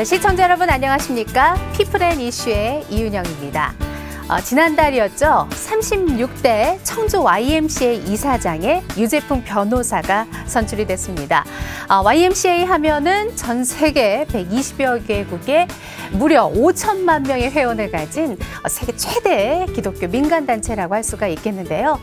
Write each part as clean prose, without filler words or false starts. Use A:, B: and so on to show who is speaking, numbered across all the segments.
A: 네, 시청자 여러분 안녕하십니까? 피플앤이슈의 이윤영입니다. 지난달이었죠. 36대 청주 YMCA 이사장에 유재풍 변호사가 선출이 됐습니다. YMCA 하면은 전 세계 120여 개국에 무려 5천만 명의 회원을 가진 세계 최대의 기독교 민간단체라고 할 수가 있겠는데요.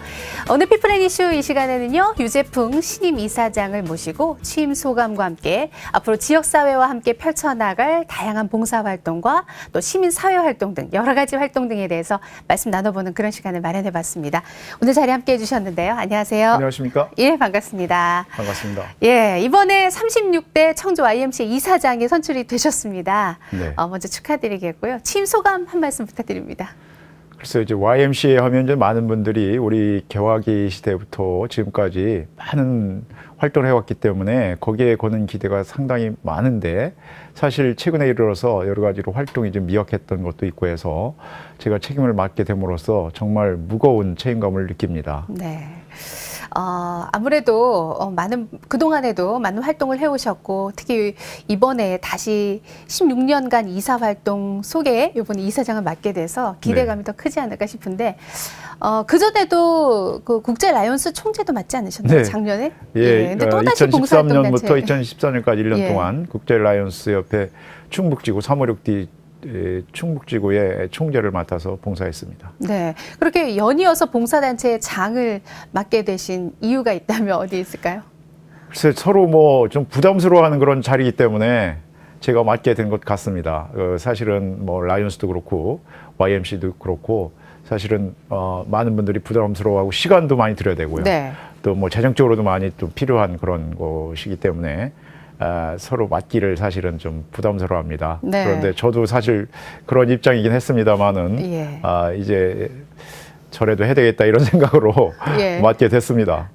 A: 오늘 피플앤이슈 이 시간에는요. 유재풍 신임 이사장을 모시고 취임 소감과 함께 앞으로 지역사회와 함께 펼쳐나갈 다양한 봉사활동과 또 시민사회활동 등 여러 가지 활동 등에 대해서 말씀 나눠보는 그런 시간을 마련해봤습니다. 오늘 자리에 함께해 주셨는데요. 안녕하세요.
B: 안녕하십니까?
A: 예, 반갑습니다.
B: 반갑습니다.
A: 예, 이번에 36대 청주 YMCA 이사장에 선출이 되셨습니다.
B: 네.
A: 먼저 축하드리겠고요. 취임 소감 한 말씀 부탁드립니다.
B: 글쎄요, 이제 YMCA 하면 이제 많은 분들이 우리 개화기 시대부터 지금까지 많은 활동을 해왔기 때문에 거기에 거는 기대가 상당히 많은데 사실 최근에 이르러서 여러 가지로 활동이 좀 미약했던 것도 있고 해서 제가 책임을 맡게 됨으로써 정말 무거운 책임감을 느낍니다.
A: 네. 아무래도 그동안에도 많은 활동을 해오셨고, 특히 이번에 다시 16년간 이사 활동 속에 이번에 이사장을 맡게 돼서 기대감이 더 크지 않을까 싶은데, 그전에도 그 국제 라이온스 총재도 맡지 않으셨나요?
B: 네.
A: 작년에?
B: 예.
A: 근데 또 다시 봉사활동단체.
B: 2013년부터 2014년까지 1년
A: 예.
B: 동안 국제 라이온스 옆에 충북지구 356D 충북지구의 총재를 맡아서 봉사했습니다.
A: 네. 그렇게 연이어서 봉사단체의 장을 맡게 되신 이유가 있다면 어디 있을까요?
B: 글쎄 서로 뭐 좀 부담스러워하는 그런 자리이기 때문에 제가 맡게 된 것 같습니다. 사실은 뭐 라이온스도 그렇고 YMC도 그렇고 사실은 많은 분들이 부담스러워하고 시간도 많이 들여야 되고요.
A: 네.
B: 또 뭐 재정적으로도 많이 또 필요한 그런 것이기 때문에 서로 맡기를 사실은 좀 부담스러워합니다.
A: 네.
B: 그런데 저도 사실 그런 입장이긴 했습니다만은
A: 예.
B: 이제 저래도 해야 되겠다 이런 생각으로
A: 예.
B: 맡게 됐습니다.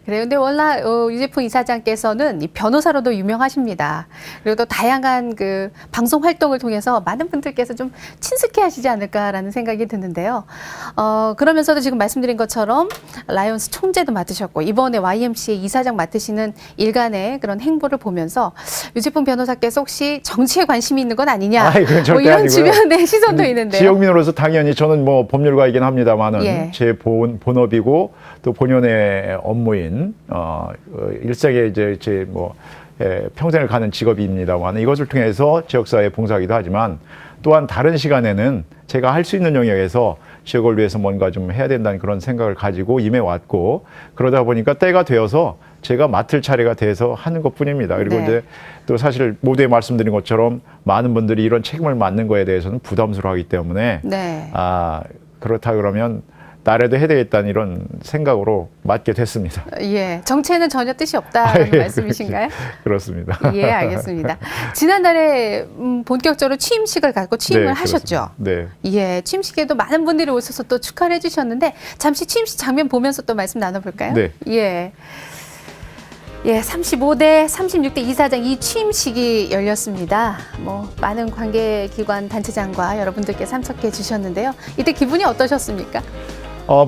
A: 그래요. 근데 원래 유재풍 이사장께서는 이 변호사로도 유명하십니다. 그리고 또 다양한 그 방송 활동을 통해서 많은 분들께서 좀 친숙해 하시지 않을까라는 생각이 드는데요. 그러면서도 지금 말씀드린 것처럼 라이온스 총재도 맡으셨고 이번에 YMCA 이사장 맡으시는 일간의 그런 행보를 보면서 유재풍 변호사께서 혹시 정치에 관심이 있는 건 아니냐?
B: 그건 절대
A: 이런
B: 아니고요.
A: 주변의 시선도 있는데요.
B: 지역민으로서 당연히 저는 뭐 법률가이긴 합니다만은
A: 예.
B: 제 본업이고 또 본연의 업무인 일생에 이제 제 뭐 평생을 가는 직업입니다만 이것을 통해서 지역사회에 봉사하기도 하지만 또한 다른 시간에는 제가 할 수 있는 영역에서 지역을 위해서 뭔가 좀 해야 된다는 그런 생각을 가지고 임해왔고 그러다 보니까 때가 되어서 제가 맡을 차례가 돼서 하는 것뿐입니다. 그리고
A: 네.
B: 이제 또 사실 모두에 말씀드린 것처럼 많은 분들이 이런 책임을 맡는 거에 대해서는 부담스러워하기 때문에
A: 네.
B: 그렇다 그러면 나라도 해야 되겠다는 이런 생각으로 맡게 됐습니다.
A: 예, 정치에는 전혀 뜻이 없다는
B: 예,
A: 말씀이신가요?
B: 그렇습니다.
A: 예, 알겠습니다. 지난달에 본격적으로 취임식을 갖고 취임을
B: 네,
A: 하셨죠?
B: 그렇습니다. 네.
A: 예, 취임식에도 많은 분들이 오셔서 또 축하를 해주셨는데 잠시 취임식 장면 보면서 또 말씀 나눠볼까요?
B: 네.
A: 예. 예, 35대, 36대 이사장 이 취임식이 열렸습니다. 뭐 많은 관계기관 단체장과 여러분들께 참석해 주셨는데요. 이때 기분이 어떠셨습니까?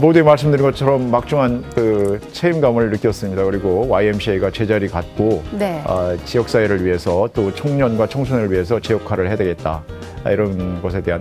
B: 모두에 말씀드린 것처럼 막중한 그 책임감을 느꼈습니다. 그리고 YMCA가 제자리 갖고
A: 네.
B: 지역사회를 위해서 또 청년과 청소년을 위해서 제 역할을 해야 되겠다. 이런 것에 대한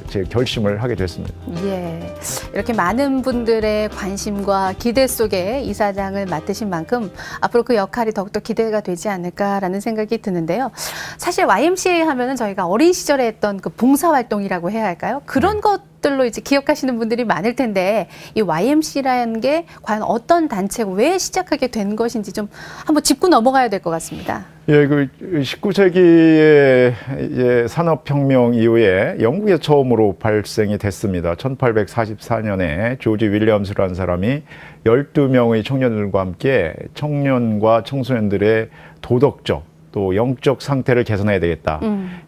B: 제 결심을 하게 됐습니다.
A: 예, 이렇게 많은 분들의 관심과 기대 속에 이사장을 맡으신 만큼 앞으로 그 역할이 더욱더 기대가 되지 않을까라는 생각이 드는데요. 사실 YMCA 하면은 저희가 어린 시절에 했던 그 봉사활동이라고 해야 할까요? 그런 것들로 이제 기억하시는 분들이 많을 텐데 이 YMCA라는 게 과연 어떤 단체고 왜 시작하게 된 것인지 좀 한번 짚고 넘어가야 될 것 같습니다.
B: 예, 그 19세기의 이제 산업혁명 이후에 영국에서 처음으로 발생이 됐습니다. 1844년에 조지 윌리엄스라는 사람이 12명의 청년들과 함께 청년과 청소년들의 도덕적 또 영적 상태를 개선해야 되겠다.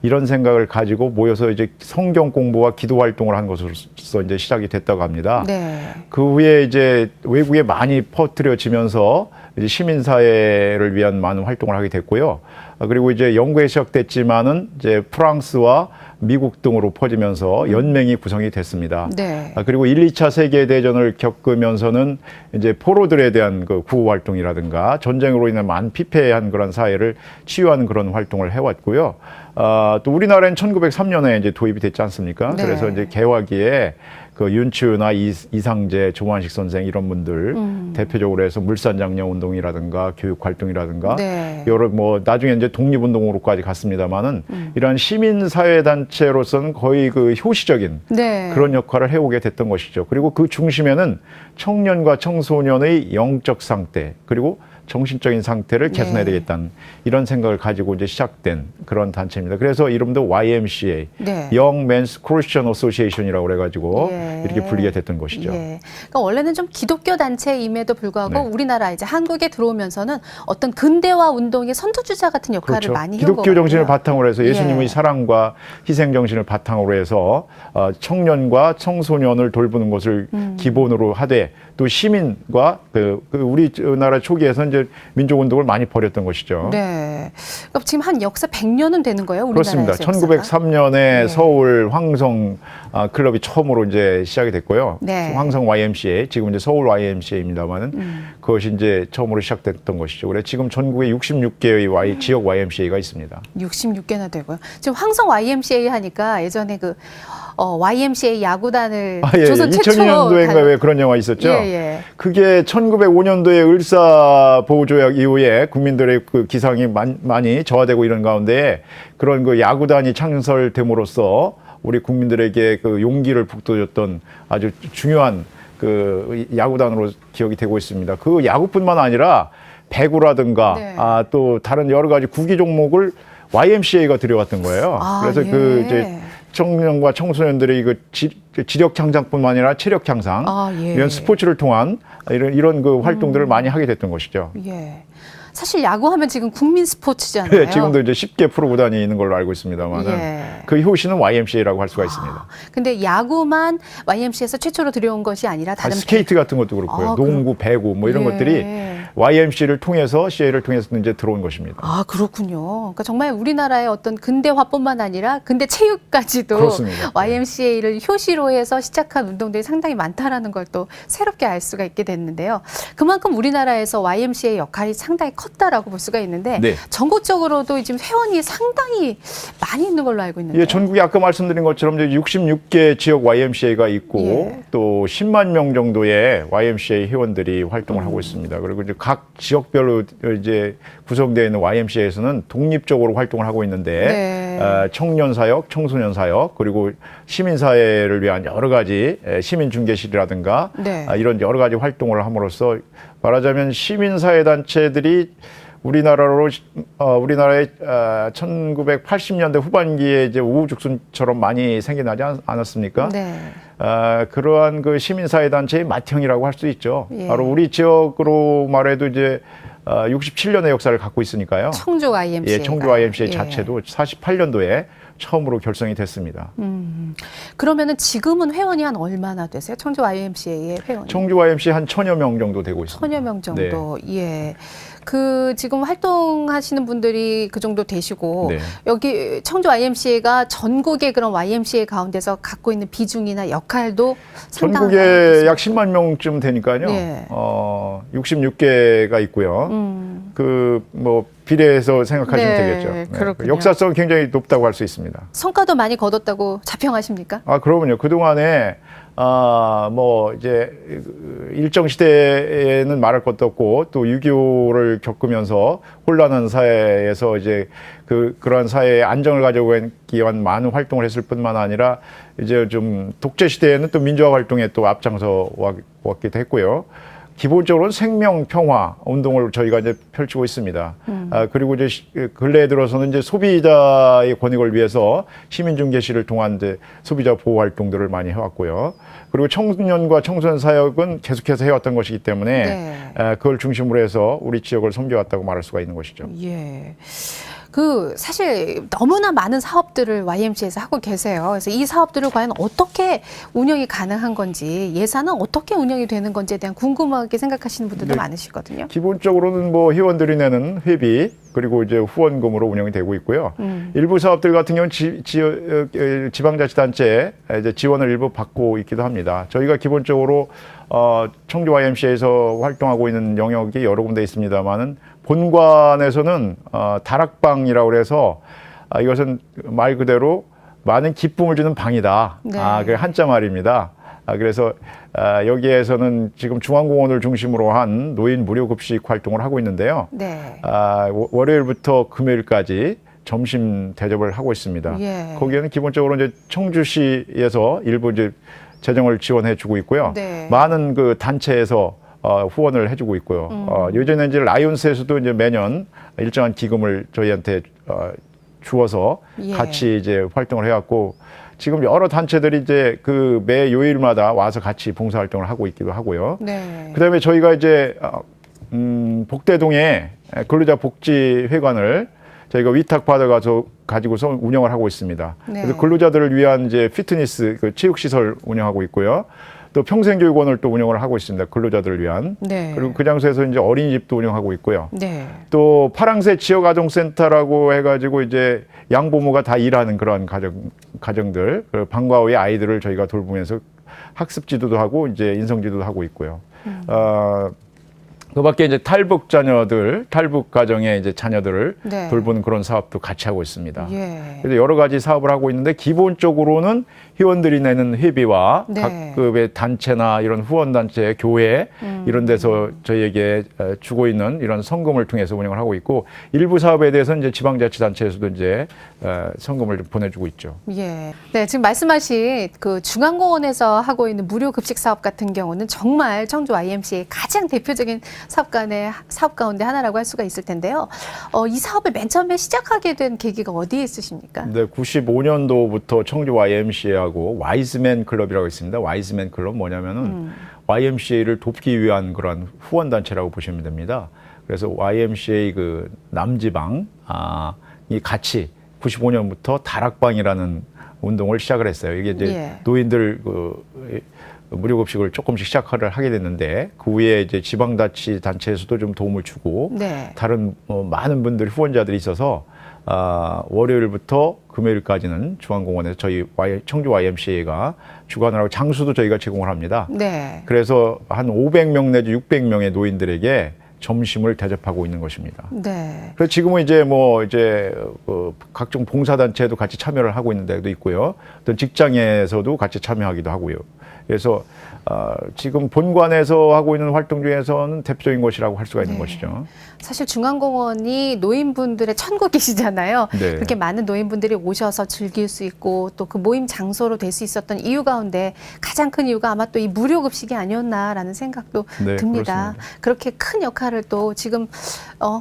B: 이런 생각을 가지고 모여서 이제 성경 공부와 기도 활동을 한 것으로서 이제 시작이 됐다고 합니다.
A: 네.
B: 그 후에 이제 외국에 많이 퍼뜨려지면서 이제 시민사회를 위한 많은 활동을 하게 됐고요. 그리고 이제 영국에 시작됐지만은 이제 프랑스와 미국 등으로 퍼지면서 연맹이 구성이 됐습니다.
A: 네.
B: 그리고 1, 2차 세계대전을 겪으면서는 이제 포로들에 대한 그 구호 활동이라든가 전쟁으로 인해 많은 피폐한 그런 사회를 치유하는 그런 활동을 해왔고요. 또 우리나라는 1903년에 이제 도입이 됐지 않습니까?
A: 네.
B: 그래서 이제 개화기에 그 윤추나 이상재, 조만식 선생 이런 분들 대표적으로 해서 물산장려 운동이라든가 교육 활동이라든가
A: 네.
B: 여러 뭐 나중에 이제 독립운동으로까지 갔습니다만은 이러한 시민사회 단체로서는 거의 그 효시적인
A: 네.
B: 그런 역할을 해오게 됐던 것이죠. 그리고 그 중심에는 청년과 청소년의 영적 상태 그리고 정신적인 상태를 개선해야
A: 네.
B: 되겠다는 이런 생각을 가지고 이제 시작된 그런 단체입니다. 그래서 이름도 YMCA,
A: 네.
B: Young Men's Christian Association이라고 그래가지고
A: 예.
B: 이렇게 불리게 됐던 것이죠.
A: 예. 그러니까 원래는 좀 기독교 단체임에도 불구하고
B: 네.
A: 우리나라 이제 한국에 들어오면서는 어떤 근대화 운동의 선두주자 같은 역할을
B: 그렇죠.
A: 많이 해온 것
B: 기독교 정신을
A: 같아요.
B: 바탕으로 해서 예수님의
A: 예.
B: 사랑과 희생 정신을 바탕으로 해서 청년과 청소년을 돌보는 것을 기본으로 하되 또 시민과 그 우리나라 초기에서 이제 민족 운동을 많이 벌였던 것이죠.
A: 네. 그러니까 지금 한 역사 100년은 되는 거예요,
B: 그렇습니다.
A: 우리나라에서.
B: 1903년에
A: 네.
B: 서울 황성 클럽이 처음으로 이제 시작이 됐고요.
A: 네.
B: 황성 YMCA, 지금 이제 서울 YMCA입니다만은 그것이 이제 처음으로 시작됐던 것이죠. 그래 지금 전국에 66개의 지역 YMCA가 있습니다.
A: 66개나 되고요. 지금 황성 YMCA 하니까 예전에 그 YMCA 야구단을
B: 예,
A: 조선 최초
B: 2002년도인가 왜 그런 영화 있었죠?
A: 예, 예.
B: 그게 1905년도에 을사보호조약 이후에 국민들의 그 기상이 많이 저하되고 이런 가운데 그런 그 야구단이 창설됨으로써 우리 국민들에게 그 용기를 북돋았던 아주 중요한 그 야구단으로 기억이 되고 있습니다. 그 야구뿐만 아니라 배구라든가
A: 네.
B: 또 다른 여러 가지 구기 종목을 YMCA가 들여왔던 거예요. 그래서
A: 예.
B: 그 이제 청년과 청소년들의 그 지력 향상뿐만 아니라 체력 향상
A: 예.
B: 이런 스포츠를 통한 이런 그 활동들을 많이 하게 됐던 것이죠.
A: 예. 사실 야구하면 지금 국민 스포츠잖아요.
B: 네, 지금도 이제 10개 프로구단이 있는 걸로 알고 있습니다만은
A: 예.
B: 그 효시는 YMCA라고 할 수가 있습니다.
A: 근데 야구만 YMCA에서 최초로 들여온 것이 아니라 다른
B: 스케이트 같은 것도 그렇고요. 농구, 배구 뭐 이런
A: 예.
B: 것들이 YMCA를 통해서 CA를 통해서 이제 들어온 것입니다.
A: 그렇군요. 그러니까 정말 우리나라의 어떤 근대화뿐만 아니라 근대 체육까지도
B: 그렇습니다.
A: YMCA를 효시로 해서 시작한 운동들이 상당히 많다라는 걸 또 새롭게 알 수가 있게 됐는데요. 그만큼 우리나라에서 YMCA 역할이 상당히 컸다라고 볼 수가 있는데
B: 네.
A: 전국적으로도 지금 회원이 상당히 많이 있는 걸로 알고 있는데요.
B: 예, 전국에 아까 말씀드린 것처럼 이제 66개 지역 YMCA가 있고
A: 예.
B: 또 10만 명 정도의 YMCA 회원들이 활동을 하고 있습니다. 그리고 이제 각 지역별로 이제 구성되어 있는 YMCA에서는 독립적으로 활동을 하고 있는데
A: 네.
B: 청년 사역, 청소년 사역 그리고 시민 사회를 위한 여러 가지 시민 중개실이라든가
A: 네.
B: 이런 여러 가지 활동을 함으로써 말하자면 시민 사회 단체들이 우리나라의 1980년대 후반기에 이제 우후죽순처럼 많이 생겨나지 않았습니까?
A: 네.
B: 그러한 그 시민사회 단체의 맏형이라고 할 수 있죠.
A: 예.
B: 바로 우리 지역으로 말해도 이제 67년의 역사를 갖고 있으니까요.
A: 청주 YMCA.
B: 예, 청주 YMCA 자체도 48년도에 처음으로 결성이 됐습니다.
A: 그러면은 지금은 회원이 한 얼마나 되세요? 청주 YMCA의 회원이?
B: 청주 YMCA 한 1000여 명 정도 되고 있습니다.
A: 1000여 명 정도. 예. 그 지금 활동하시는 분들이 그 정도 되시고
B: 네.
A: 여기 청주 YMCA가 전국의 그런 YMCA 가운데서 갖고 있는 비중이나 역할도 상당하다고
B: 전국에
A: 알겠습니다.
B: 약 10만 명쯤 되니까요.
A: 네.
B: 66개가 있고요. 그 뭐 비례해서 생각하시면
A: 네,
B: 되겠죠.
A: 그렇군요.
B: 역사성이 굉장히 높다고 할 수 있습니다.
A: 성과도 많이 거뒀다고 자평하십니까?
B: 그러면요. 그동안에 뭐 이제 일정 시대에는 말할 것도 없고 또 6.25를 겪으면서 혼란한 사회에서 이제 그러한 사회의 안정을 가져오기 위한 많은 활동을 했을 뿐만 아니라 이제 좀 독재 시대에는 또 민주화 활동에 또 앞장서 왔기도 했고요. 기본적으로는 생명 평화 운동을 저희가 이제 펼치고 있습니다. 그리고 이제 근래에 들어서는 이제 소비자의 권익을 위해서 시민중개실을 통한 이제 소비자 보호 활동들을 많이 해왔고요. 그리고 청년과 청소년 사역은 계속해서 해왔던 것이기 때문에 그걸 중심으로 해서 우리 지역을 섬겨왔다고 말할 수가 있는 것이죠.
A: 예. 그 사실 너무나 많은 사업들을 YMCA에서 하고 계세요. 그래서 이 사업들을 과연 어떻게 운영이 가능한 건지, 예산은 어떻게 운영이 되는 건지에 대한 궁금하게 생각하시는 분들도
B: 네.
A: 많으시거든요.
B: 기본적으로는 뭐 회원들이 내는 회비 그리고 이제 후원금으로 운영이 되고 있고요. 일부 사업들 같은 경우는 지방자치단체에 이제 지원을 일부 받고 있기도 합니다. 저희가 기본적으로 청주 YMCA에서 활동하고 있는 영역이 여러 군데 있습니다만은 본관에서는 다락방이라고 해서 이것은 말 그대로 많은 기쁨을 주는 방이다.
A: 네.
B: 그 한자 말입니다. 그래서 여기에서는 지금 중앙공원을 중심으로 한 노인 무료급식 활동을 하고 있는데요.
A: 네.
B: 월요일부터 금요일까지 점심 대접을 하고 있습니다.
A: 예.
B: 거기에는 기본적으로 이제 청주시에서 일부 이제 재정을 지원해주고 있고요.
A: 네.
B: 많은 그 단체에서 후원을 해주고 있고요. 예전에 이제 라이온스에서도 이제 매년 일정한 기금을 저희한테 주어서
A: 예.
B: 같이 이제 활동을 해왔고, 지금 여러 단체들이 이제 그 매 요일마다 와서 같이 봉사활동을 하고 있기도 하고요.
A: 네.
B: 그다음에 저희가 이제 복대동에 근로자복지회관을 저희가 위탁받아가서 가지고서 운영을 하고 있습니다.
A: 네.
B: 그래서 근로자들을 위한 이제 피트니스 그 체육시설 운영하고 있고요. 또 평생교육원을 또 운영을 하고 있습니다. 근로자들을 위한.
A: 네.
B: 그리고 그 장소에서 이제 어린이집도 운영하고 있고요.
A: 네.
B: 또 파랑새 지역아동센터라고 해가지고 이제 양부모가 다 일하는 그런 가정들, 그 방과 후의 아이들을 저희가 돌보면서 학습 지도도 하고 이제 인성 지도도 하고 있고요. 그밖에 이제 탈북 가정의 이제 자녀들을
A: 네.
B: 돌보는 그런 사업도 같이 하고 있습니다.
A: 예.
B: 그래서 여러 가지 사업을 하고 있는데, 기본적으로는 회원들이 내는 회비와
A: 네.
B: 각급의 단체나 이런 후원단체, 교회 이런 데서 저희에게 주고 있는 이런 성금을 통해서 운영을 하고 있고, 일부 사업에 대해서는 이제 지방자치단체에서도 이제 성금을 좀 보내주고 있죠.
A: 예. 네, 지금 말씀하신 그 중앙공원에서 하고 있는 무료 급식 사업 같은 경우는 정말 청주 YMCA의 가장 대표적인 사업 가운데 하나라고 할 수가 있을 텐데요. 이 사업을 맨 처음에 시작하게 된 계기가 어디에 있으십니까?
B: 네, 95년도부터 청주 YMCA하고 와이즈맨 클럽이라고 있습니다. 와이즈맨 클럽 뭐냐면은 YMCA를 돕기 위한 그런 후원 단체라고 보시면 됩니다. 그래서 YMCA 그 남지방 이 같이 95년부터 다락방이라는 운동을 시작을 했어요. 이게 이제
A: 예.
B: 노인들 무료급식을 조금씩 시작을 하게 됐는데, 그 후에 이제 지방자치 단체에서도 좀 도움을 주고
A: 네.
B: 다른 많은 분들이 후원자들이 있어서 월요일부터 금요일까지는 중앙공원에서 저희 청주 YMCA가 주관을 하고 장소도 저희가 제공을 합니다.
A: 네.
B: 그래서 한 500명 내지 600명의 노인들에게 점심을 대접하고 있는 것입니다.
A: 네.
B: 그래서 지금은 이제 각종 봉사단체도 같이 참여를 하고 있는 데도 있고요. 어떤 직장에서도 같이 참여하기도 하고요. 그래서 지금 본관에서 하고 있는 활동 중에서는 대표적인 것이라고 할 수가 있는
A: 네.
B: 것이죠.
A: 사실 중앙공원이 노인분들의 천국이시잖아요.
B: 네.
A: 그렇게 많은 노인분들이 오셔서 즐길 수 있고 또 그 모임 장소로 될 수 있었던 이유 가운데 가장 큰 이유가 아마 또 이 무료급식이 아니었나라는 생각도
B: 네,
A: 듭니다.
B: 그렇습니다.
A: 그렇게 큰 역할을 또 지금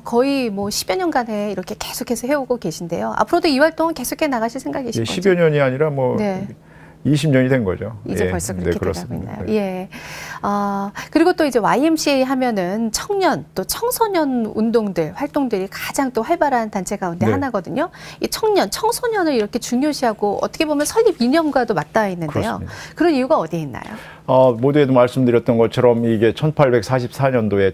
A: 거의 뭐 10여 년간에 이렇게 계속해서 해오고 계신데요. 앞으로도 이 활동은 계속해 나가실 생각이신 거죠?
B: 10여 년이 아니라 뭐
A: 네.
B: 20년이 된 거죠.
A: 이제
B: 예.
A: 벌써
B: 네,
A: 그렇게 돼가고
B: 그렇습니다.
A: 있나요?
B: 네.
A: 예. 그리고 또 이제 YMCA 하면은 청년 또 청소년 운동들 활동들이 가장 또 활발한 단체 가운데
B: 네.
A: 하나거든요. 이 청년, 청소년을 이렇게 중요시하고 어떻게 보면 설립 이념과도 맞닿아 있는데요.
B: 그렇습니다.
A: 그런 이유가 어디에 있나요?
B: 모두에도 말씀드렸던 것처럼 이게 1844년도에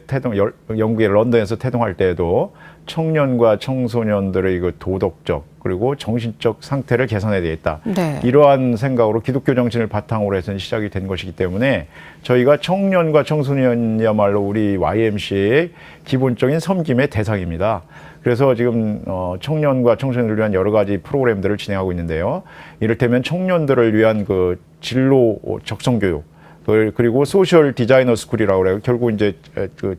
B: 영국의 런던에서 태동할 때에도 청년과 청소년들의 그 도덕적 그리고 정신적 상태를 개선해야 되겠다.
A: 네.
B: 이러한 생각으로 기독교 정신을 바탕으로 해서 시작이 된 것이기 때문에 저희가 청년과 청소년이야말로 우리 YMCA의 기본적인 섬김의 대상입니다. 그래서 지금 청년과 청소년들을 위한 여러 가지 프로그램들을 진행하고 있는데요. 이를테면 청년들을 위한 그 진로 적성 교육, 그리고 소셜 디자이너 스쿨이라고 그래요. 결국 이제 그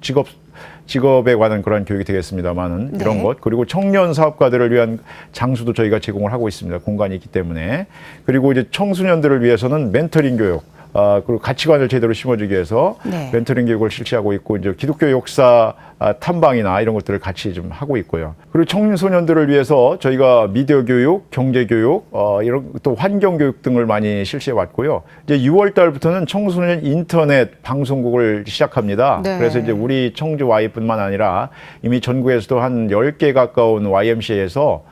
B: 직업에 관한 그런 교육이 되겠습니다만은 이런
A: 네.
B: 것, 그리고 청년 사업가들을 위한 장소도 저희가 제공을 하고 있습니다. 공간이 있기 때문에. 그리고 이제 청소년들을 위해서는 멘토링 교육, 그리고 가치관을 제대로 심어주기 위해서
A: 네.
B: 멘토링 교육을 실시하고 있고, 이제 기독교 역사 탐방이나 이런 것들을 같이 좀 하고 있고요. 그리고 청소년들을 위해서 저희가 미디어 교육, 경제 교육, 이런 또 환경 교육 등을 많이 실시해 왔고요. 이제 6월 달부터는 청소년 인터넷 방송국을 시작합니다.
A: 네.
B: 그래서 이제 우리 청주 Y뿐만 아니라 이미 전국에서도 한 10개 가까운 YMCA에서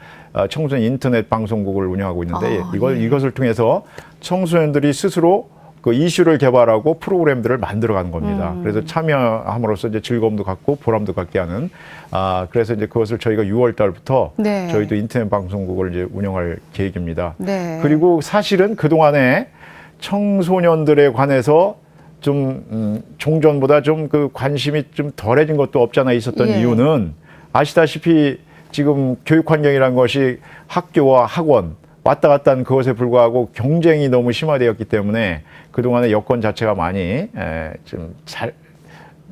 B: 청소년 인터넷 방송국을 운영하고 있는데 이것을 통해서 청소년들이 스스로 그 이슈를 개발하고 프로그램들을 만들어가는 겁니다. 그래서 참여함으로써 이제 즐거움도 갖고 보람도 갖게 하는. 그래서 이제 그것을 저희가 6월 달부터
A: 네.
B: 저희도 인터넷 방송국을 이제 운영할 계획입니다.
A: 네.
B: 그리고 사실은 그 동안에 청소년들에 관해서 좀 종전보다 좀 그 관심이 좀 덜해진 것도 없지 않아 있었던
A: 예.
B: 이유는 아시다시피 지금 교육 환경이라는 것이 학교와 학원 왔다 갔다 하는 그것에 불구하고 경쟁이 너무 심화되었기 때문에 그동안의 여건 자체가 많이 좀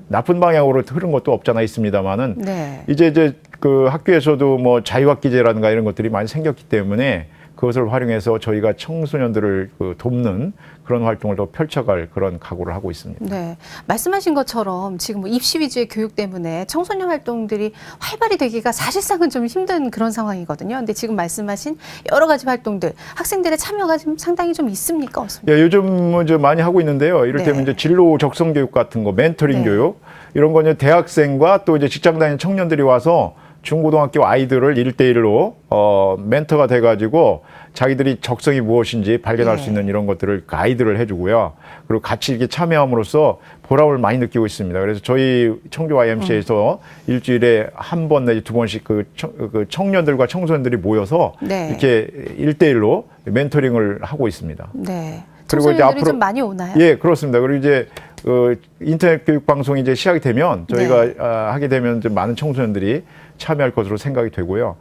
B: 나쁜 방향으로 흐른 것도 없잖아 있습니다만은
A: 네.
B: 이제 그 학교에서도 뭐 자유학기제라든가 이런 것들이 많이 생겼기 때문에 그것을 활용해서 저희가 청소년들을 돕는 그런 활동을 더 펼쳐갈 그런 각오를 하고 있습니다.
A: 네, 말씀하신 것처럼 지금 뭐 입시 위주의 교육 때문에 청소년 활동들이 활발히 되기가 사실상은 좀 힘든 그런 상황이거든요. 근데 지금 말씀하신 여러 가지 활동들, 학생들의 참여가 좀 상당히 좀 있습니까? 없습니까?
B: 예, 요즘 뭐 많이 하고 있는데요. 이를테면
A: 네.
B: 이제 진로 적성 교육 같은 거, 멘토링
A: 네.
B: 교육 이런 거 이제 대학생과 또 이제 직장 다니는 청년들이 와서 중고등학교 아이들을 1대1로 멘토가 돼가지고 자기들이 적성이 무엇인지 발견할 수 있는 이런 것들을 가이드를 해주고요. 그리고 같이 이렇게 참여함으로써 보람을 많이 느끼고 있습니다. 그래서 저희 청주 YMCA에서 일주일에 한 번 내지 두 번씩 그 청년들과 청소년들이 모여서
A: 네.
B: 이렇게 1대1로 멘토링을 하고 있습니다.
A: 네.
B: 그리고 이제
A: 청소년들이
B: 앞으로
A: 좀 많이 오나요?
B: 예, 그렇습니다. 그리고 이제 인터넷 교육 방송이 이제 시작이 되면 저희가 하게 되면 좀 많은 청소년들이 참여할 것으로 생각이 되고요.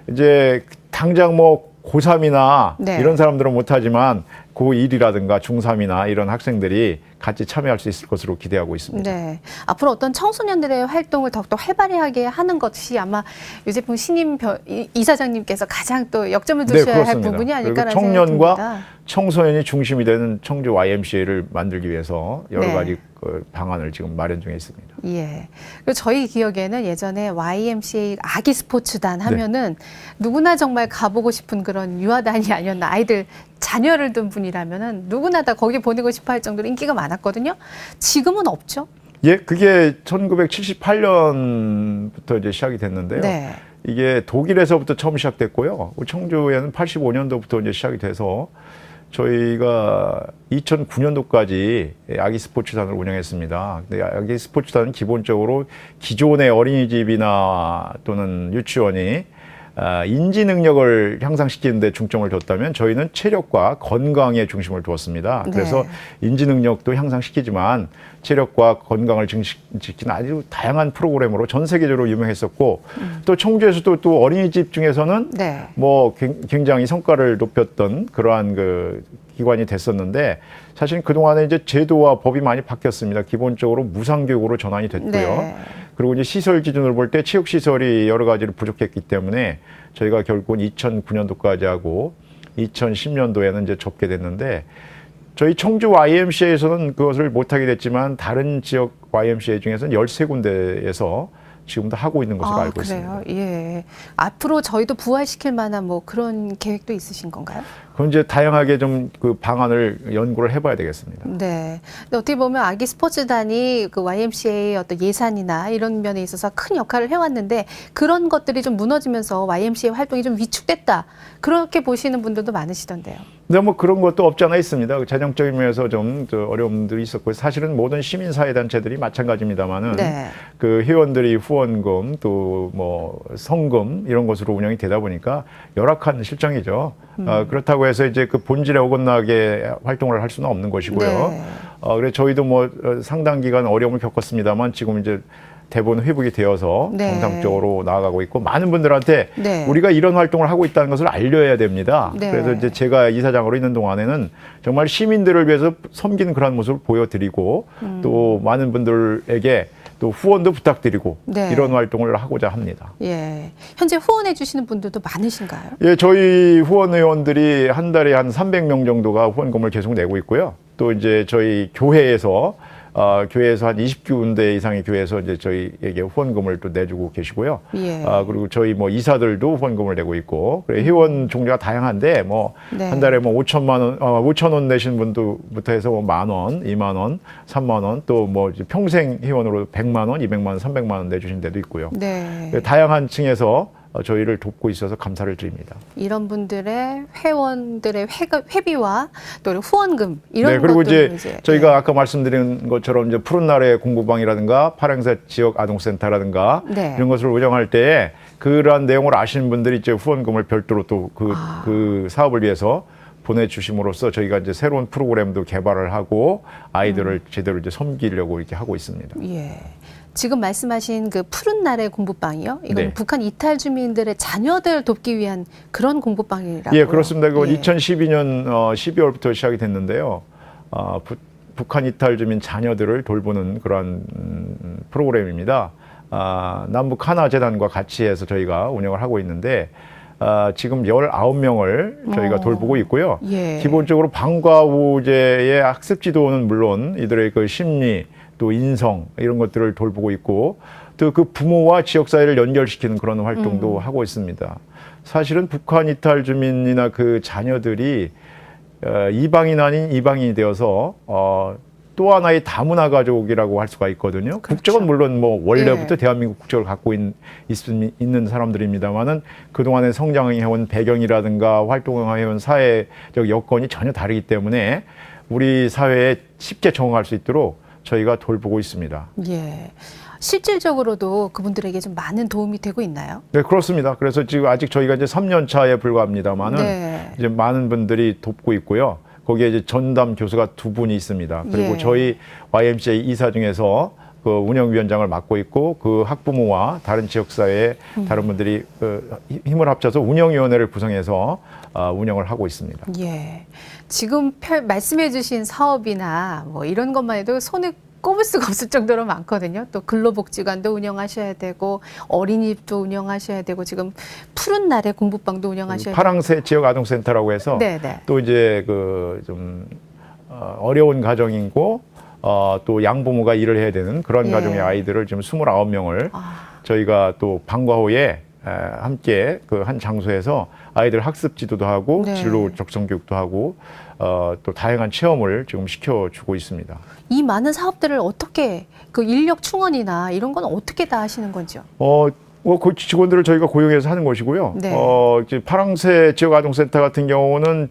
B: 이제 당장 뭐 고3이나 이런 사람들은 못하지만 고1이라든가 중3이나 이런 학생들이 같이 참여할 수 있을 것으로 기대하고 있습니다.
A: 네. 앞으로 어떤 청소년들의 활동을 더욱더 활발히 하게 하는 것이 아마 유재풍 신임 이사장님께서 가장 또 역점을 두셔야 할 부분이 아닐까라는 생각이 듭니다.
B: 청년과 청소년이 중심이 되는 청주 YMCA를 만들기 위해서 여러 가지 방안을 지금 마련 중에 있습니다.
A: 예. 그리고 저희 기억에는 예전에 YMCA 아기 스포츠단 하면은 누구나 정말 가보고 싶은 그런 유아단이 아니었나. 아이들 자녀를 둔 분이라면은 누구나 다 거기 보내고 싶어 할 정도로 인기가 많았거든요. 지금은 없죠?
B: 예, 그게 1978년부터 이제 시작이 됐는데요.
A: 네.
B: 이게 독일에서부터 처음 시작됐고요. 청주에는 85년도부터 이제 시작이 돼서 저희가 2009년도까지 아기 스포츠단을 운영했습니다. 근데 아기 스포츠단은 기본적으로 기존의 어린이집이나 또는 유치원이 인지 능력을 향상시키는 데 중점을 뒀다면 저희는 체력과 건강에 중심을 두었습니다. 그래서 인지 능력도 향상시키지만 체력과 건강을 증식시키는 아주 다양한 프로그램으로 전 세계적으로 유명했었고 또 청주에서도 또 어린이집 중에서는 뭐 굉장히 성과를 높였던 그러한 그 기관이 됐었는데 사실 그동안에 이제 제도와 법이 많이 바뀌었습니다. 기본적으로 무상교육으로 전환이 됐고요. 그리고 이제 시설 기준으로 볼 때 체육시설이 여러 가지로 부족했기 때문에 저희가 결국은 2009년도까지 하고 2010년도에는 이제 접게 됐는데 저희 청주 YMCA에서는 그것을 못하게 됐지만 다른 지역 YMCA 중에서는 13군데에서 지금도 하고 있는 것으로 알고
A: 그래요?
B: 있습니다.
A: 예. 앞으로 저희도 부활시킬 만한 뭐 그런 계획도 있으신 건가요?
B: 그건 이제 다양하게 좀 그 방안을 연구를 해봐야 되겠습니다.
A: 네. 근데 어떻게 보면 아기 스포츠단이 그 YMCA의 어떤 예산이나 이런 면에 있어서 큰 역할을 해왔는데 그런 것들이 좀 무너지면서 YMCA 활동이 좀 위축됐다. 그렇게 보시는 분들도 많으시던데요.
B: 근데 뭐 그런 것도 없지 않아 있습니다. 재정적인 면에서 좀 어려움들이 있었고 사실은 모든 시민사회단체들이 마찬가지입니다만은 그 회원들이 후원금 또 뭐 성금 이런 것으로 운영이 되다 보니까 열악한 실정이죠. 그렇다고 해서 이제 그 본질에 어긋나게 활동을 할 수는 없는 것이고요. 그래서 저희도 뭐 상당 기간 어려움을 겪었습니다만 지금 이제 대부분 회복이 되어서 정상적으로 나아가고 있고 많은 분들한테 우리가 이런 활동을 하고 있다는 것을 알려야 됩니다. 그래서 이제 제가 이사장으로 있는 동안에는 정말 시민들을 위해서 섬기는 그런 모습을 보여드리고 또 많은 분들에게 또 후원도 부탁드리고 이런 활동을 하고자 합니다.
A: 예. 현재 후원해 주시는 분들도 많으신가요?
B: 예, 저희 후원 회원들이 한 달에 한 300명 정도가 후원금을 계속 내고 있고요. 또 이제 저희 교회에서 한 20군데 이상의 교회에서 이제 저희에게 후원금을 또 내주고 계시고요. 그리고 저희 뭐 이사들도 후원금을 내고 있고, 그래 회원 종류가 다양한데 뭐 한 달에 뭐 5천 원 내신 분도부터 해서 뭐 10,000원, 20,000원, 30,000원, 또 뭐 평생 회원으로 100만 원, 200만 원, 300만 원 내주신 데도 있고요. 다양한 층에서 저희를 돕고 있어서 감사를 드립니다.
A: 이런 분들의 회원들의 회비와 또 후원금 이런
B: 그리고
A: 것들을
B: 이제 저희가 아까 말씀드린 것처럼 이제 푸른 날의 공부방이라든가 파랑새 지역 아동센터라든가 이런 것을 운영할 때 그러한 내용을 아시는 분들이 이제 후원금을 별도로 또 그 사업을 위해서 보내주심으로써 저희가 이제 새로운 프로그램도 개발을 하고 아이들을 제대로 이제 섬기려고 이렇게 하고 있습니다.
A: 예. 지금 말씀하신 그 푸른 날의 공부방이요? 이건
B: 네.
A: 북한 이탈 주민들의 자녀들 돕기 위한 그런 공부방이라고요?
B: 예, 그렇습니다. 그건
A: 예.
B: 2012년 12월부터 시작이 됐는데요. 북한 이탈 주민 자녀들을 돌보는 그런 프로그램입니다. 남북 하나 재단과 같이 해서 저희가 운영을 하고 있는데 지금 19명을 저희가 돌보고 있고요.
A: 예.
B: 기본적으로 방과후제의 학습 지도는 물론 이들의 그 심리 또 인성 이런 것들을 돌보고 있고 또 그 부모와 지역사회를 연결시키는 그런 활동도 하고 있습니다. 사실은 북한 이탈 주민이나 그 자녀들이 이방인 아닌 이방인이 되어서 또 하나의 다문화 가족이라고 할 수가 있거든요.
A: 그렇죠.
B: 국적은 물론 뭐 원래부터
A: 예.
B: 대한민국 국적을 갖고 있는 사람들입니다만은 그동안에 성장해온 배경이라든가 활동해온 사회적 여건이 전혀 다르기 때문에 우리 사회에 쉽게 적응할 수 있도록 저희가 돌보고 있습니다.
A: 예. 실질적으로도 그분들에게 좀 많은 도움이 되고 있나요?
B: 네, 그렇습니다. 그래서 지금 아직 저희가 이제 3년 차에 불과합니다만은
A: 네.
B: 이제 많은 분들이 돕고 있고요. 거기에 이제 전담 교수가 2분이 있습니다. 그리고
A: 예.
B: 저희 YMCA 이사 중에서 그 운영위원장을 맡고 있고 그 학부모와 다른 지역사회의 다른 분들이 힘을 합쳐서 운영위원회를 구성해서 운영을 하고 있습니다.
A: 예. 지금 말씀해 주신 사업이나 뭐 이런 것만 해도 손에 꼽을 수가 없을 정도로 많거든요. 또 근로복지관도 운영하셔야 되고 어린이집도 운영하셔야 되고 지금 푸른 날의 공부방도 운영하셔야 되고
B: 파랑새 지역 아동센터라고 해서
A: 네네.
B: 또 이제 그 좀 어려운 가정이고 또 양부모가 일을 해야 되는 그런
A: 예.
B: 가정의 아이들을 지금 29명을
A: 아,
B: 저희가 또 방과 후에 함께 그 한 장소에서 아이들 학습 지도도 하고
A: 네.
B: 진로 적성 교육도 하고 또 다양한 체험을 지금 시켜주고 있습니다.
A: 이 많은 사업들을 어떻게 그 인력 충원이나 이런 건 어떻게 다 하시는 건지요?
B: 그 직원들을 저희가 고용해서 하는 것이고요.
A: 네.
B: 이제 파랑새 지역아동센터 같은 경우는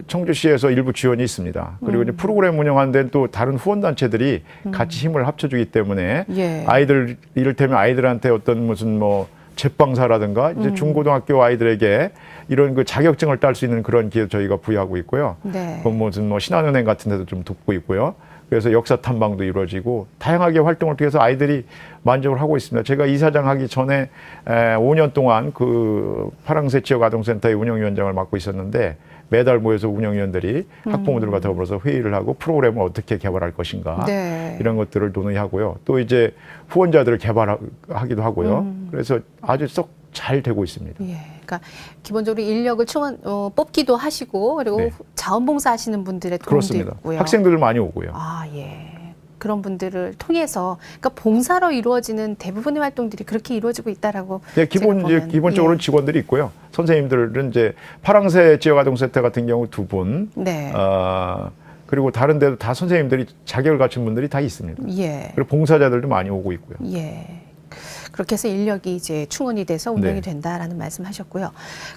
B: 청주시에서 일부 지원이 있습니다. 그리고 이제 프로그램 운영하는 데는 또 다른 후원단체들이 같이 힘을 합쳐주기 때문에
A: 예.
B: 아이들 이를테면 아이들한테 어떤 무슨 뭐 제빵사라든가 이제 중고등학교 아이들에게 이런 그 자격증을 딸 수 있는 그런 기회 저희가 부여하고 있고요.
A: 네.
B: 그 무슨 뭐 신한은행 같은 데도 좀 돕고 있고요. 그래서 역사 탐방도 이루어지고 다양하게 활동을 통해서 아이들이 만족을 하고 있습니다. 제가 이사장 하기 전에 5년 동안 그 파랑새 지역 아동센터의 운영위원장을 맡고 있었는데 매달 모여서 운영위원들이 학부모들과 더불어서 회의를 하고 프로그램을 어떻게 개발할 것인가
A: 네.
B: 이런 것들을 논의하고요. 또 이제 후원자들을 개발하기도 하고요. 그래서 아주 썩 잘 되고 있습니다.
A: 예. 그러니까 기본적으로 인력을 충원 뽑기도 하시고 그리고
B: 네.
A: 자원봉사 하시는 분들의 도움도
B: 그렇습니다.
A: 있고요.
B: 학생들 많이 오고요.
A: 아, 예. 그런 분들을 통해서 그러니까 봉사로 이루어지는 대부분의 활동들이 그렇게 이루어지고 있다라고
B: 네,
A: 제가 보면,
B: 기본적으로는 직원들이 있고요. 선생님들은 이제 파랑새 지역아동센터 같은 경우 2분,
A: 네.
B: 그리고 다른 데도 다 선생님들이 자격을 갖춘 분들이 다 있습니다.
A: 예.
B: 그리고 봉사자들도 많이 오고 있고요.
A: 예. 그렇게 해서 인력이 이제 충원이 돼서 운영이
B: 네.
A: 된다라는 말씀하셨고요.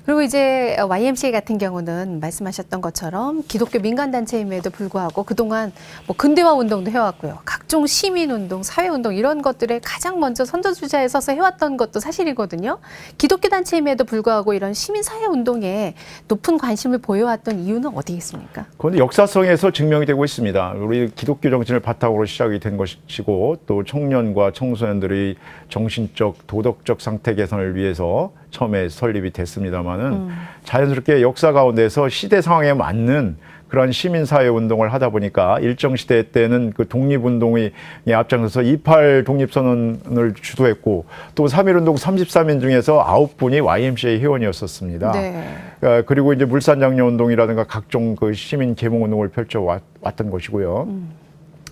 A: 그리고 이제 YMCA 같은 경우는 말씀하셨던 것처럼 기독교 민간단체임에도 불구하고 그동안 뭐 근대화 운동도 해왔고요. 각종 시민운동, 사회운동 이런 것들에 가장 먼저 선두주자에 서서 해왔던 것도 사실이거든요. 기독교 단체임에도 불구하고 이런 시민사회운동에 높은 관심을 보여왔던 이유는 어디에 있습니까?
B: 그런데 역사성에서 증명이 되고 있습니다. 우리 기독교 정신을 바탕으로 시작이 된 것이고 또 청년과 청소년들의 정신적, 도덕적 상태 개선을 위해서 처음에 설립이 됐습니다마는 자연스럽게 역사 가운데서 시대 상황에 맞는 그런 시민사회 운동을 하다 보니까 일정 시대 때는 그 독립운동에 앞장서서 28 독립선언을 주도했고 또 3.1운동 33인 중에서 9분이 YMCA 회원이었었습니다.
A: 네.
B: 그리고 이제 물산장려운동이라든가 각종 그 시민 계몽운동을 펼쳐왔던 것이고요.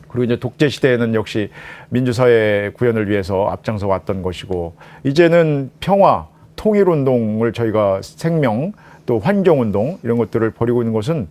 B: 그리고 이제 독재 시대에는 역시 민주사회 구현을 위해서 앞장서 왔던 것이고 이제는 평화, 통일운동을 저희가 생명 또 환경운동 이런 것들을 벌이고 있는 것은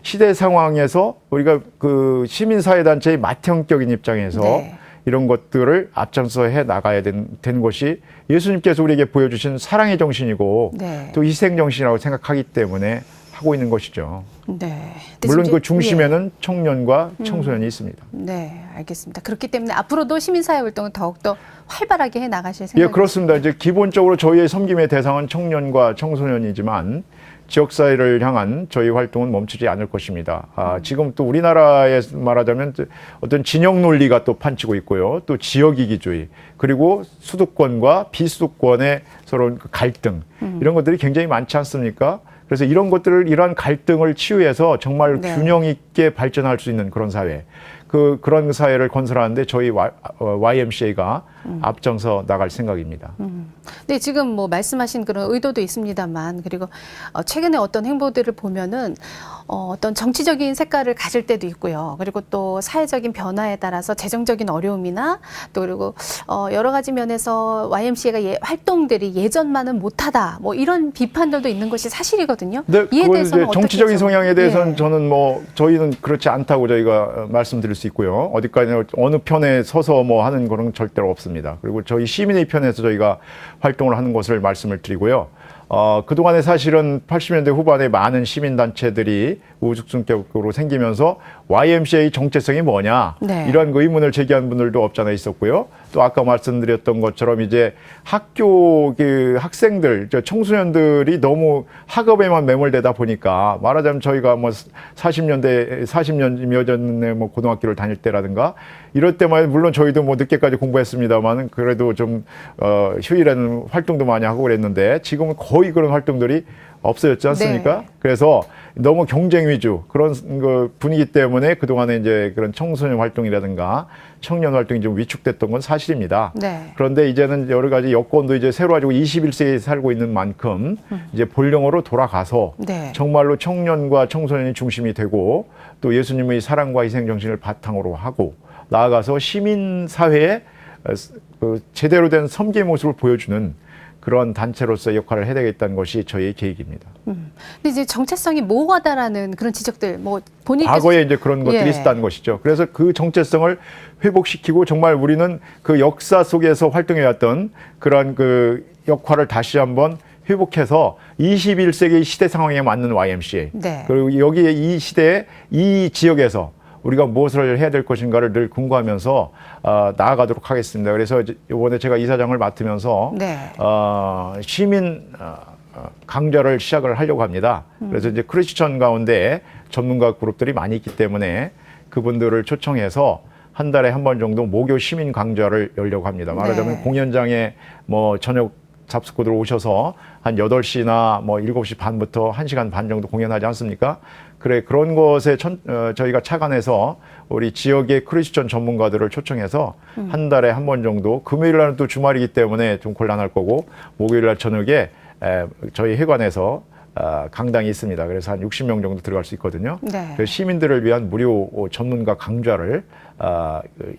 B: 시대 상황에서 우리가 그 시민사회단체의 맏형격인 입장에서
A: 네.
B: 이런 것들을 앞장서 해 나가야 된 것이 예수님께서 우리에게 보여주신 사랑의 정신이고
A: 네.
B: 또 희생 정신이라고 생각하기 때문에 하고 있는 것이죠.
A: 네.
B: 물론
A: 이제-
B: 그 중심에는 청년과 청소년이 있습니다.
A: 네, 알겠습니다. 그렇기 때문에 앞으로도 시민사회 활동을 더욱더 활발하게 해 나가실
B: 예,
A: 생각이죠?
B: 그렇습니다. 이제 기본적으로 저희의 섬김의 대상은 청년과 청소년이지만 지역사회를 향한 저희 활동은 멈추지 않을 것입니다. 지금 또 우리나라에 말하자면 어떤 진영 논리가 또 판치고 있고요. 또 지역이기주의, 그리고 수도권과 비수도권의 서로 갈등, 이런 것들이 굉장히 많지 않습니까? 그래서 이런 것들을, 이러한 갈등을 치유해서 정말
A: 네.
B: 균형 있게 발전할 수 있는 그런 사회, 그런 사회를 건설하는데 저희 YMCA가 앞장서 나갈 생각입니다.
A: 네, 지금 뭐 말씀하신 그런 의도도 있습니다만, 그리고 최근에 어떤 행보들을 보면은 어떤 정치적인 색깔을 가질 때도 있고요. 그리고 또 사회적인 변화에 따라서 재정적인 어려움이나 또 그리고 여러 가지 면에서 YMCA가 활동들이 예전만은 못하다, 뭐 이런 비판들도 있는 것이 사실이거든요.
B: 네,
A: 이에 대해서는 어떻게
B: 정치적인
A: 좀,
B: 성향에 대해서는
A: 예.
B: 저는 저희는 그렇지 않다고 저희가 말씀드릴 수 있고요. 어디까지나 어느 편에 서서 뭐 하는 거는 절대로 없습니다. 그리고 저희 시민의 편에서 저희가 활동을 하는 것을 말씀을 드리고요. 그동안에 사실은 80년대 후반에 많은 시민단체들이 우후죽순격으로 생기면서 YMCA 정체성이 뭐냐,
A: 네.
B: 이런 의문을 제기한 분들도 없잖아 있었고요. 또 아까 말씀드렸던 것처럼 이제 학교 학생들, 청소년들이 너무 학업에만 매몰되다 보니까, 말하자면 저희가 뭐 40년여 전에 뭐 고등학교를 다닐 때라든가 이럴 때만, 물론 저희도 뭐 늦게까지 공부했습니다만 그래도 좀 휴일에는 활동도 많이 하고 그랬는데, 지금은 거의 그런 활동들이 없어졌지 않습니까?
A: 네.
B: 그래서 너무 경쟁 위주 그런 분위기 때문에 그동안에 이제 그런 청소년 활동이라든가 청년 활동이 좀 위축됐던 건 사실입니다.
A: 네.
B: 그런데 이제는 여러 가지 여건도 이제 새로워지고 21세기에 살고 있는 만큼 이제 본령으로 돌아가서
A: 네.
B: 정말로 청년과 청소년이 중심이 되고, 또 예수님의 사랑과 희생 정신을 바탕으로 하고 나아가서 시민 사회에 제대로 된 섬기의 모습을 보여주는 그런 단체로서 역할을 해야 되겠다는 것이 저희의 계획입니다.
A: 근데 이제 정체성이 모호하다라는 그런 지적들, 뭐 본인께서
B: 과거에 이제 그런 것들이
A: 예.
B: 있었다는 것이죠. 그래서 그 정체성을 회복시키고, 정말 우리는 그 역사 속에서 활동해왔던 그런 그 역할을 다시 한번 회복해서 21세기 시대 상황에 맞는 YMCA,
A: 네.
B: 그리고 여기에 이 시대에 이 지역에서 우리가 무엇을 해야 될 것인가를 늘 궁구하면서 나아가도록 하겠습니다. 그래서 이번에 제가 이사장을 맡으면서
A: 네.
B: 시민 강좌를 시작을 하려고 합니다. 그래서 이제 크리스천 가운데 전문가 그룹들이 많이 있기 때문에 그분들을 초청해서 한 달에 한 번 정도 모교 시민 강좌를 열려고 합니다. 말하자면
A: 네.
B: 공연장에 뭐 저녁 잡수코들 오셔서 한 8시나 뭐 7시 반부터 1시간 반 정도 공연하지 않습니까? 그런 것에 저희가 착안해서 우리 지역의 크리스천 전문가들을 초청해서 한 달에 한 번 정도, 금요일 날은 또 주말이기 때문에 좀 곤란할 거고, 목요일 날 저녁에 저희 회관에서 강당이 있습니다. 그래서 한 60명 정도 들어갈 수 있거든요.
A: 네.
B: 그래서 시민들을 위한 무료 전문가 강좌를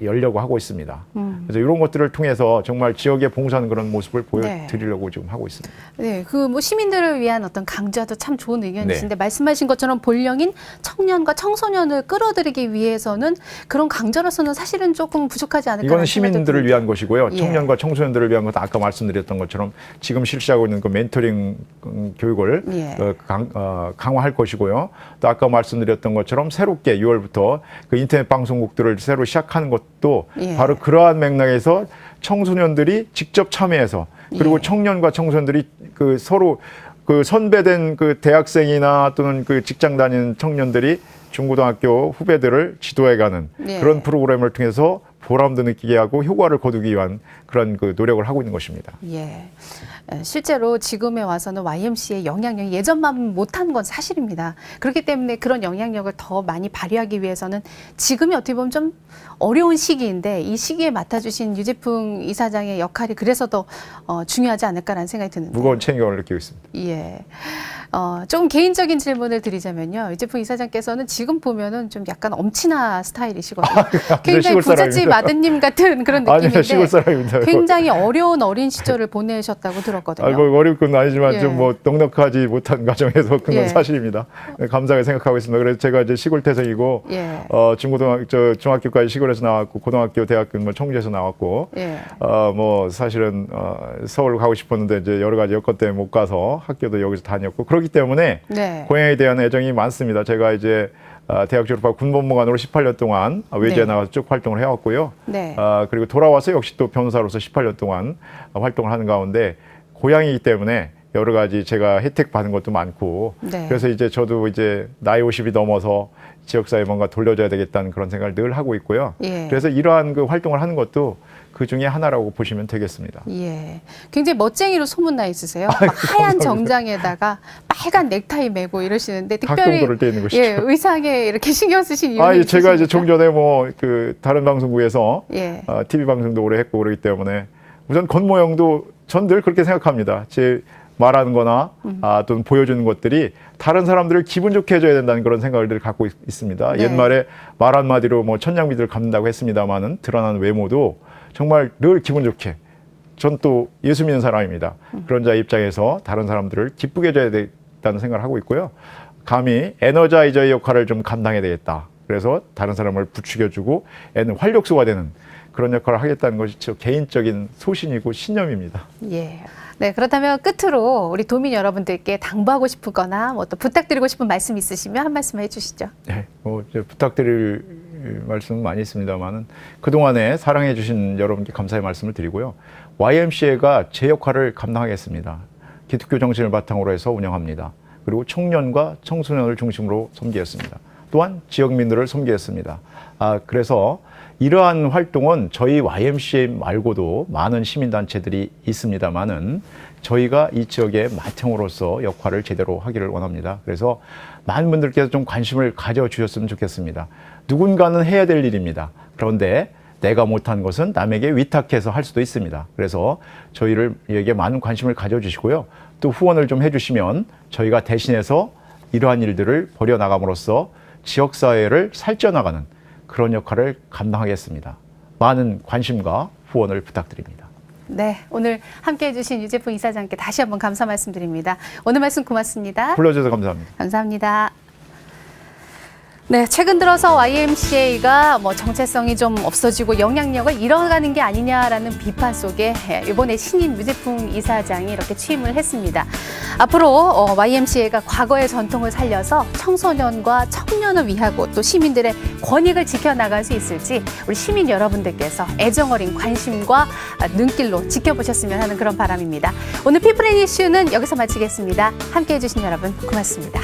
B: 열려고 하고 있습니다. 그래서 이런 것들을 통해서 정말 지역에 봉사하는 그런 모습을 보여드리려고 지금 하고 있습니다.
A: 네, 그 뭐 시민들을 위한 어떤 강좌도 참 좋은 의견이신데,
B: 네.
A: 말씀하신 것처럼 본령인 청년과 청소년을 끌어들이기 위해서는 그런 강좌로서는 사실은 조금 부족하지 않을까.
B: 이거는 시민들을 위한 것이고요.
A: 예.
B: 청년과 청소년들을 위한 것은 아까 말씀드렸던 것처럼 지금 실시하고 있는 그 멘토링 교육을
A: 예.
B: 강화할 것이고요. 또 아까 말씀드렸던 것처럼 새롭게 6월부터 그 인터넷 방송국들을 새로 시작하는 것도
A: 예.
B: 바로 그러한 맥락에서 청소년들이 직접 참여해서, 그리고
A: 예.
B: 청년과 청소년들이 그 서로 그 선배된 그 대학생이나 또는 그 직장 다니는 청년들이 중고등학교 후배들을 지도해가는
A: 예.
B: 그런 프로그램을 통해서 보람도 느끼게 하고 효과를 거두기 위한 그런 그 노력을 하고 있는 것입니다.
A: 예. 실제로 지금에 와서는 YMCA의 영향력이 예전만 못한 건 사실입니다. 그렇기 때문에 그런 영향력을 더 많이 발휘하기 위해서는 지금이 어떻게 보면 좀 어려운 시기인데, 이 시기에 맡아주신 유재풍 이사장의 역할이 그래서 더 중요하지 않을까라는 생각이 드는데.
B: 무거운 책임감을 느끼고 있습니다.
A: 예. 좀 개인적인 질문을 드리자면요. 유재풍 이사장께서는 지금 보면은 좀 약간 엄친아 스타일이시거든요. 굉장히
B: 시골
A: 부잣집
B: 사람입니다.
A: 아드님 같은 그런 느낌인데,
B: 아니요, 시골 사람입니다.
A: 굉장히 어려운 어린 시절을 보내셨다고 들었거든요.
B: 뭐 어려울 건 아니지만
A: 예.
B: 좀 뭐 넉넉하지 못한 가정에서 그건
A: 예.
B: 사실입니다. 감사하게 생각하고 있습니다. 그래서 제가 이제 시골 태생이고,
A: 예.
B: 중학교까지 시골에서 나왔고, 고등학교, 대학교 뭐 청주에서 나왔고,
A: 예.
B: 뭐 사실은 서울 가고 싶었는데 이제 여러 가지 여건 때문에 못 가서 학교도 여기서 다녔고, 그렇기 때문에
A: 네.
B: 고향에 대한 애정이 많습니다. 제가 이제 대학 졸업하고 군법무관으로 18년 동안 외지에
A: 네.
B: 나가서 쭉 활동을 해왔고요.
A: 네.
B: 그리고 돌아와서 역시 또 변호사로서 18년 동안 활동을 하는 가운데, 고향이기 때문에 여러 가지 제가 혜택 받은 것도 많고
A: 네.
B: 그래서 이제 저도 이제 나이 50이 넘어서 지역사회에 뭔가 돌려줘야 되겠다는 그런 생각을 늘 하고 있고요.
A: 예.
B: 그래서 이러한 그 활동을 하는 것도 그 중에 하나라고 보시면 되겠습니다.
A: 예. 굉장히 멋쟁이로 소문나 있으세요. 막 하얀 정장에다가 빨간 넥타이 매고 이러시는데
B: 가끔
A: 특별히
B: 그럴 때 있는 것이죠.
A: 예, 의상에 이렇게 신경 쓰신 이유는
B: 예, 제가 이제
A: 있으십니까?
B: 좀 전에 뭐 그 다른 방송국에서
A: 예.
B: TV 방송도 오래 했고 그러기 때문에 우선 겉모형도 전 늘 그렇게 생각합니다. 제 말하는 거나 또는 보여주는 것들이 다른 사람들을 기분 좋게 해줘야 된다는 그런 생각을 늘 갖고 있습니다.
A: 네.
B: 옛말에 말 한마디로 뭐 천냥미들을 갚는다고 했습니다마는 드러나는 외모도 정말 늘 기분 좋게 전 또 예수 믿는 사람입니다. 그런 자의 입장에서 다른 사람들을 기쁘게 해줘야 되겠다는 생각을 하고 있고요. 감히 에너자이저의 역할을 좀 감당해야 되겠다. 그래서 다른 사람을 부추겨주고 활력소가 되는 그런 역할을 하겠다는 것이 저 개인적인 소신이고 신념입니다.
A: 예. 네, 그렇다면 끝으로 우리 도민 여러분들께 당부하고 싶거나 뭐 또 부탁드리고 싶은 말씀 있으시면 한 말씀 해주시죠.
B: 네, 뭐 부탁드릴 말씀은 많이 있습니다만은 그동안에 사랑해 주신 여러분께 감사의 말씀을 드리고요. YMCA가 제 역할을 감당하겠습니다. 기독교 정신을 바탕으로 해서 운영합니다. 그리고 청년과 청소년을 중심으로 섬기겠습니다. 또한 지역민들을 섬기겠습니다. 그래서 이러한 활동은 저희 YMCA 말고도 많은 시민단체들이 있습니다만은 저희가 이 지역의 맏형으로서 역할을 제대로 하기를 원합니다. 그래서 많은 분들께서 좀 관심을 가져주셨으면 좋겠습니다. 누군가는 해야 될 일입니다. 그런데 내가 못한 것은 남에게 위탁해서 할 수도 있습니다. 그래서 저희에게 많은 관심을 가져주시고요. 또 후원을 좀 해주시면 저희가 대신해서 이러한 일들을 벌여나감으로써 지역사회를 살쪄나가는 그런 역할을 감당하겠습니다. 많은 관심과 후원을 부탁드립니다.
A: 네, 오늘 함께해 주신 유재풍 이사장께 다시 한번 감사 말씀드립니다. 오늘 말씀 고맙습니다.
B: 불러주셔서 감사합니다.
A: 감사합니다. 네, 최근 들어서 YMCA가 뭐 정체성이 좀 없어지고 영향력을 잃어가는 게 아니냐라는 비판 속에 이번에 신인 유재풍 이사장이 이렇게 취임을 했습니다. 앞으로 YMCA가 과거의 전통을 살려서 청소년과 청년을 위하고 또 시민들의 권익을 지켜나갈 수 있을지 우리 시민 여러분들께서 애정 어린 관심과 눈길로 지켜보셨으면 하는 그런 바람입니다. 오늘 피플 앤 이슈는 여기서 마치겠습니다. 함께해 주신 여러분 고맙습니다.